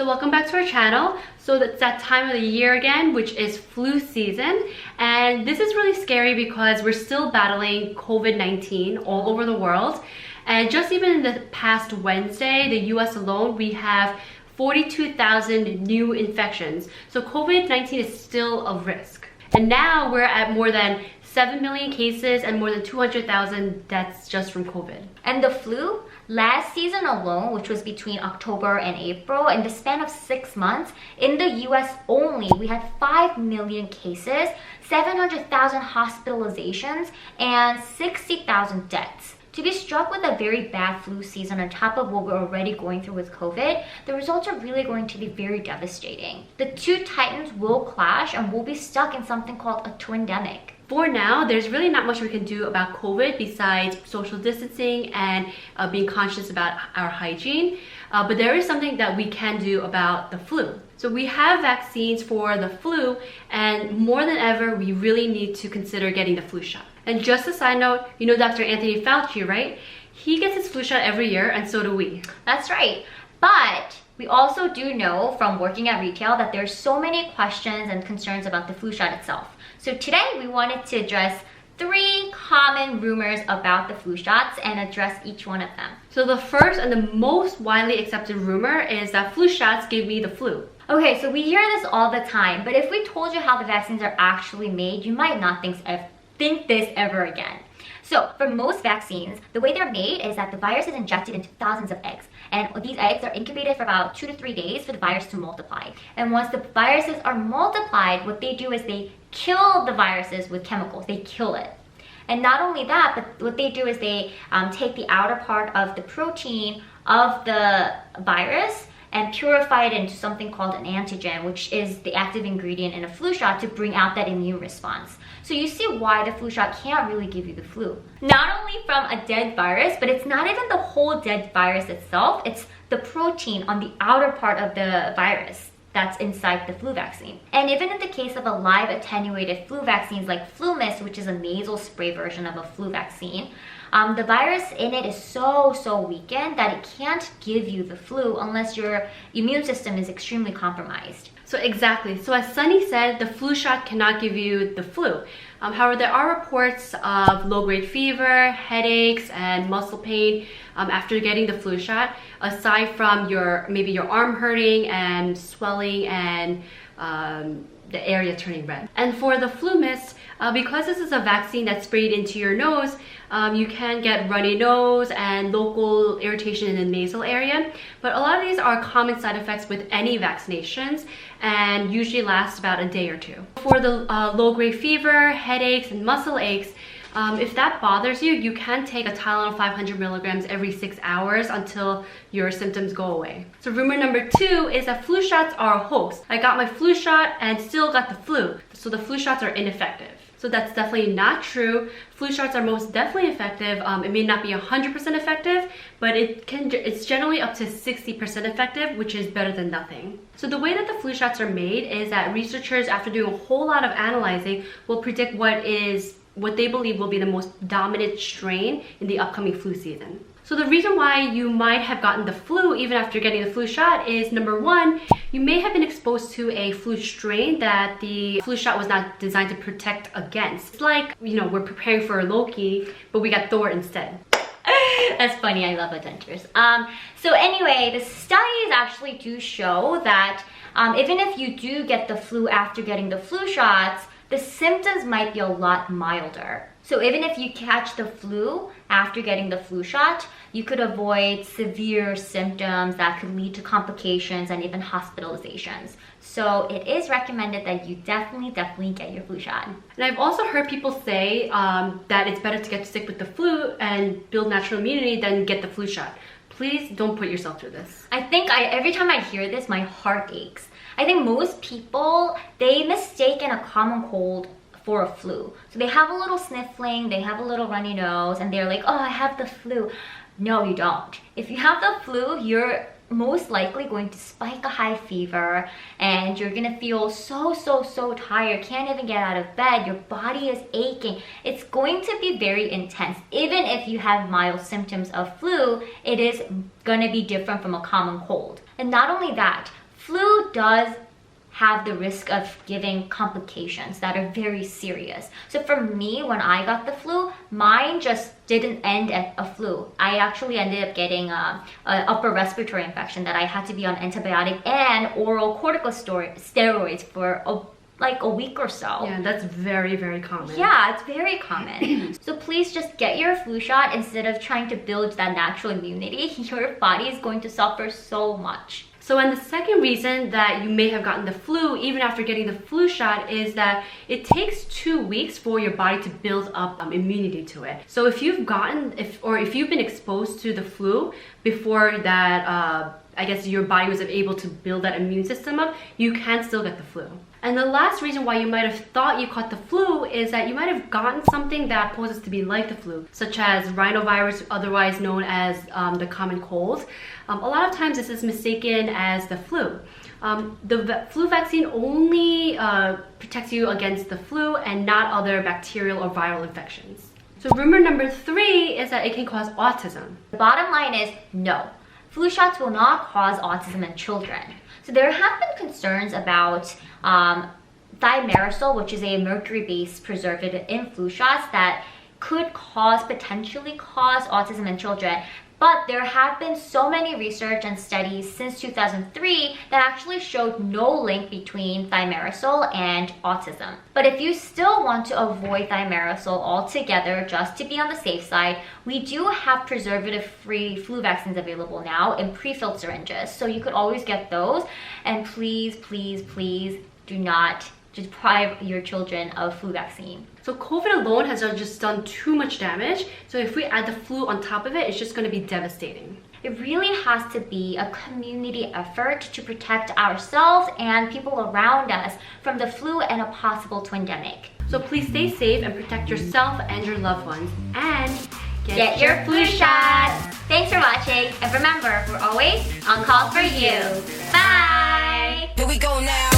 So welcome back to our channel. So it's that time of the year again, which is flu season. And this is really scary because we're still battling COVID-19 all over the world. And just even in the past Wednesday, the US alone, we have 42,000 new infections. So COVID-19 is still a risk. And now we're at more than 7 million cases and more than 200,000 deaths just from COVID. And the flu, last season alone, which was between October and April, in the span of 6 months, in the US only, we had 5 million cases, 700,000 hospitalizations, and 60,000 deaths. To be struck with a very bad flu season on top of what we're already going through with COVID, the results are really going to be very devastating. The two titans will clash and we'll be stuck in something called a twindemic. For now, there's really not much we can do about COVID besides social distancing and being conscious about our hygiene. But there is something that we can do about the flu. So we have vaccines for the flu, and more than ever, we really need to consider getting the flu shot. And just a side note, you know Dr. Anthony Fauci, right? He gets his flu shot every year, and so do we. That's right. But we also do know from working at retail that there's so many questions and concerns about the flu shot itself. So today we wanted to address 3 common rumors about the flu shots and address each one of them. So the first and the most widely accepted rumor is that flu shots give me the flu. Okay, so we hear this all the time, but if we told you how the vaccines are actually made, you might not think this ever again. So for most vaccines, the way they're made is that the virus is injected into thousands of eggs. And these eggs are incubated for about 2 to 3 days for the virus to multiply. And once the viruses are multiplied, what they do is they kill the viruses with chemicals. They kill it. And not only that, but what they do is they take the outer part of the protein of the virus and purify it into something called an antigen, which is the active ingredient in a flu shot to bring out that immune response. So you see why the flu shot can't really give you the flu. Not only from a dead virus, but it's not even the whole dead virus itself, it's the protein on the outer part of the virus that's inside the flu vaccine. And even in the case of a live attenuated flu vaccines like FluMist, which is a nasal spray version of a flu vaccine, the virus in it is so weakened that it can't give you the flu unless your immune system is extremely compromised. So exactly. So as Sunny said, the flu shot cannot give you the flu. However, there are reports of low-grade fever, headaches, and muscle pain after getting the flu shot, aside from maybe your arm hurting and swelling and the area turning red. And for the FluMist, because this is a vaccine that's sprayed into your nose, you can get runny nose and local irritation in the nasal area. But a lot of these are common side effects with any vaccinations and usually last about a day or 2. For the low-grade fever, headaches, and muscle aches, if that bothers you, you can take a Tylenol 500 milligrams every 6 hours until your symptoms go away. So rumor number 2 is that flu shots are a hoax. I got my flu shot and still got the flu, so the flu shots are ineffective. So that's definitely not true. Flu shots are most definitely effective. It may not be 100% effective, but it's generally up to 60% effective, which is better than nothing. So the way that the flu shots are made is that researchers, after doing a whole lot of analyzing, will predict what they believe will be the most dominant strain in the upcoming flu season. So the reason why you might have gotten the flu even after getting the flu shot is, number 1, you may have been exposed to a flu strain that the flu shot was not designed to protect against. It's like, we're preparing for Loki, but we got Thor instead. That's funny, I love adventures. So anyway, the studies actually do show that even if you do get the flu after getting the flu shots, the symptoms might be a lot milder. So even if you catch the flu after getting the flu shot, you could avoid severe symptoms that could lead to complications and even hospitalizations. So it is recommended that you definitely get your flu shot. And I've also heard people say that it's better to get sick with the flu and build natural immunity than get the flu shot. Please don't put yourself through this. I think every time I hear this, my heart aches. I think most people, they mistaken a common cold for a flu. So they have a little sniffling, they have a little runny nose, and they're like, oh, I have the flu. No, you don't. If you have the flu, you're most likely going to spike a high fever and you're gonna feel so tired, can't even get out of bed, your body is aching. It's going to be very intense. Even if you have mild symptoms of flu, it is gonna be different from a common cold. And not only that, flu does have the risk of giving complications that are very serious. So for me, when I got the flu, mine just didn't end at a flu. I actually ended up getting an upper respiratory infection that I had to be on antibiotic and oral corticosteroids for like a week or so. Yeah, that's very, very common. Yeah, it's very common. So please just get your flu shot instead of trying to build that natural immunity. Your body is going to suffer so much. So, and the second reason that you may have gotten the flu even after getting the flu shot is that it takes 2 weeks for your body to build up immunity to it. So if you've been exposed to the flu before that, I guess your body was able to build that immune system up, you can still get the flu. And the last reason why you might have thought you caught the flu is that you might have gotten something that poses to be like the flu, such as rhinovirus, otherwise known as the common cold. A lot of times this is mistaken as the flu. The flu vaccine only protects you against the flu and not other bacterial or viral infections. So rumor number 3 is that it can cause autism. The bottom line is no. Flu shots will not cause autism in children. So there have been concerns about thimerosal, which is a mercury-based preservative in flu shots that could potentially cause autism in children. But there have been so many research and studies since 2003 that actually showed no link between thimerosal and autism. But if you still want to avoid thimerosal altogether just to be on the safe side, we do have preservative-free flu vaccines available now in pre-filled syringes. So you could always get those. And please, please, please do not deprive your children of flu vaccine. So COVID alone has just done too much damage. So if we add the flu on top of it, it's just going to be devastating. It really has to be a community effort to protect ourselves and people around us from the flu and a possible twindemic. So please stay safe and protect yourself and your loved ones. And get your flu shot! Thanks for watching, and remember, we're always on call for you. Bye! Here we go now.